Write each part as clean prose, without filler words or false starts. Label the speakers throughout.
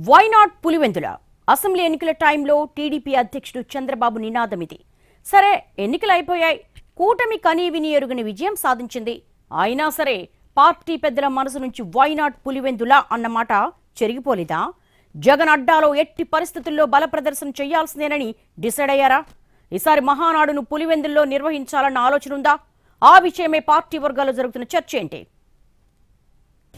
Speaker 1: Why not Pulivendula assembly ఎన్నికల టైంలో TDP అధ్యక్షుడు చంద్రబాబు నినాదం ఇది. సరే, ఎన్నికలు అయిపోయాయి, కూటమి కనీవిని ఎరుగని విజయం సాధించింది. అయినా సరే పార్టీ పెద్దల మనసు నుంచి వై నాట్ పులివెందుల అన్నమాట చెరిగిపోలేదా? జగన్ అడ్డాలో ఎట్టి పరిస్థితుల్లో బల ప్రదర్శన చేయాల్సిందేనని డిసైడ్ అయ్యారా? ఈసారి మహానాడును పులివెందుల్లో నిర్వహించాలన్న ఆలోచన ఉందా? ఆ విషయమే పార్టీ వర్గాల్లో జరుగుతున్న చర్చ ఏంటి?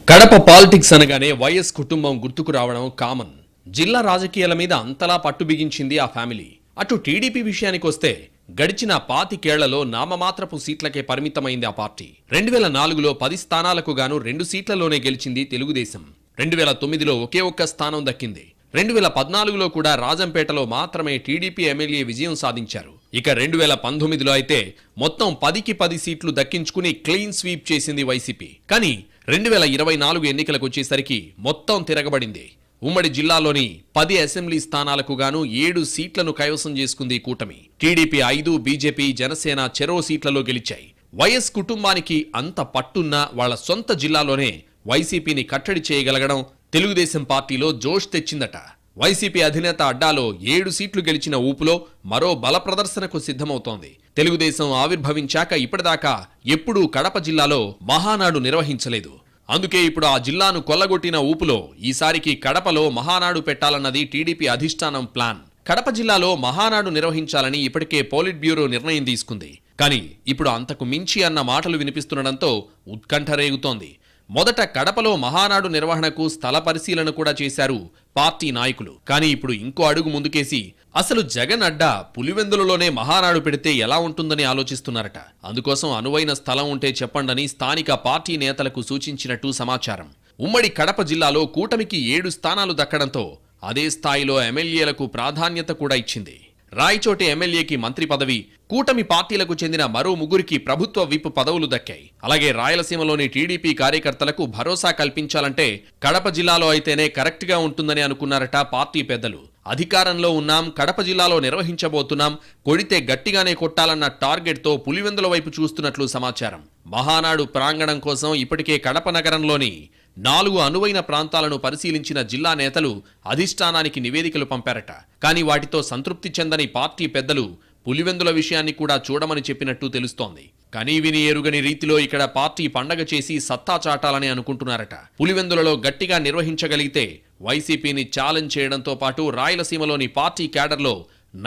Speaker 2: కడప పాలిటిక్స్ అనగానే వైఎస్ కుటుంబం గుర్తుకు రావడం కామన్. జిల్లా రాజకీయాల మీద అంతలా పట్టు బిగించింది ఆ ఫ్యామిలీ. అటు టీడీపీ విషయానికి వస్తే గడిచిన 25 నామమాత్రపు సీట్లకే పరిమితమైంది ఆ పార్టీ. 2004లో 10 స్థానాలకు గాను 2 సీట్లలోనే గెలిచింది తెలుగుదేశం. 2009లో ఒకే ఒక్క స్థానం దక్కింది. 2014లో కూడా రాజంపేటలో మాత్రమే టీడీపీ ఎమ్మెల్యే విజయం సాధించారు. ఇక 2019లో అయితే మొత్తం 10కి 10 సీట్లు దక్కించుకుని క్లీన్ స్వీప్ చేసింది వైసీపీ. కానీ 2024 ఎన్నికలకు వచ్చేసరికి మొత్తం తిరగబడింది. ఉమ్మడి జిల్లాలోని 10 అసెంబ్లీ స్థానాలకు గాను 7 సీట్లను కైవసం చేసుకుంది కూటమి. టీడీపీ 5, బీజేపీ, జనసేన చెరో సీట్లలో గెలిచాయి. వైఎస్ కుటుంబానికి అంత పట్టున్న వాళ్ల సొంత జిల్లాలోనే వైసీపీని కట్టడి చేయగలగడం తెలుగుదేశం పార్టీలో జోష్ తెచ్చిందట. వైసీపీ అధినేత అడ్డాలో 7 సీట్లు గెలిచిన ఊపులో మరో బల ప్రదర్శనకు సిద్ధమవుతోంది. తెలుగుదేశం ఆవిర్భవించాక ఇప్పటిదాకా ఎప్పుడూ కడప జిల్లాలో మహానాడు నిర్వహించలేదు. అందుకే ఇప్పుడు ఆ జిల్లాను కొల్లగొట్టిన ఊపులో ఈసారికి కడపలో మహానాడు పెట్టాలన్నది టీడీపీ అధిష్టానం ప్లాన్. కడప జిల్లాలో మహానాడు నిర్వహించాలని ఇప్పటికే పోలిట్ బ్యూరో నిర్ణయం తీసుకుంది. కానీ ఇప్పుడు అంతకు మించి అన్న మాటలు వినిపిస్తుండటంతో ఉత్కంఠ రేగుతోంది. మొదట కడపలో మహానాడు నిర్వహణకు స్థల పరిశీలన కూడా చేశారు పార్టీ నాయకులు. కానీ ఇప్పుడు ఇంకో అడుగు ముందుకేసి అసలు జగన్ అడ్డా పులివెందులలోనే మహానాడు పెడితే ఎలా ఉంటుందని ఆలోచిస్తున్నారట. అందుకోసం అనువైన స్థలం ఉంటే చెప్పండని స్థానిక పార్టీ నేతలకు సూచించినట్టు సమాచారం. ఉమ్మడి కడప జిల్లాలో కూటమికి 7 స్థానాలు దక్కడంతో అదే స్థాయిలో ఎమ్మెల్యేలకు ప్రాధాన్యత కూడా ఇచ్చింది. రాయచోటి ఎమ్మెల్యేకి మంత్రి పదవి, కూటమి పార్టీలకు చెందిన మరో 3కి ప్రభుత్వ విప్ పదవులు దక్కాయి. అలాగే రాయలసీమలోని టీడీపీ కార్యకర్తలకు భరోసా కల్పించాలంటే కడప జిల్లాలో అయితేనే కరెక్ట్ గా ఉంటుందని అనుకున్నారట పార్టీ పెద్దలు. అధికారంలో ఉన్నాం, కడప జిల్లాలో నిర్వహించబోతున్నాం, కొడితే గట్టిగానే కొట్టాలన్న టార్గెట్ తో పులివెందుల వైపు చూస్తున్నట్లు సమాచారం. మహానాడు ప్రాంగణం కోసం ఇప్పటికే కడప నగరంలోని 4 అనువైన ప్రాంతాలను పరిశీలించిన జిల్లా నేతలు అధిష్టానానికి నివేదికలు పంపారట. కానీ వాటితో సంతృప్తి చెందని పార్టీ పెద్దలు పులివెందుల విషయాన్ని కూడా చూడమని చెప్పినట్టు తెలుస్తోంది. కానీ విని ఎరుగని రీతిలో ఇక్కడ పార్టీ పండగ చేసి సత్తా చాటాలని అనుకుంటున్నారట. పులివెందులలో గట్టిగా నిర్వహించగలిగితే వైసీపీని ఛాలెంజ్ చేయడంతో పాటు రాయలసీమలోని పార్టీ క్యాడర్లో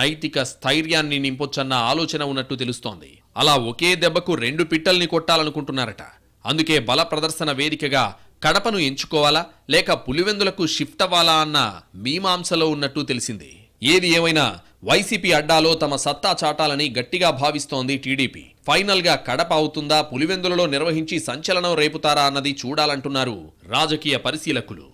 Speaker 2: నైతిక స్థైర్యాన్ని నింపొచ్చన్న ఆలోచన ఉన్నట్టు తెలుస్తోంది. అలా ఒకే దెబ్బకు 2 పిట్టల్ని కొట్టాలనుకుంటున్నారట. అందుకే బల ప్రదర్శన వేదికగా కడపను ఎంచుకోవాలా లేక పులివెందులకు షిఫ్ట్ అవ్వాలా అన్న మీమాంసలో ఉన్నట్టు తెలిసింది. ఏది ఏమైనా వైసీపీ అడ్డాలో తమ సత్తా చాటాలని గట్టిగా భావిస్తోంది టీడీపీ. ఫైనల్ గా కడప అవుతుందా, పులివెందులలో నిర్వహించి సంచలనం రేపుతారా అన్నది చూడాలంటున్నారు రాజకీయ పరిశీలకులు.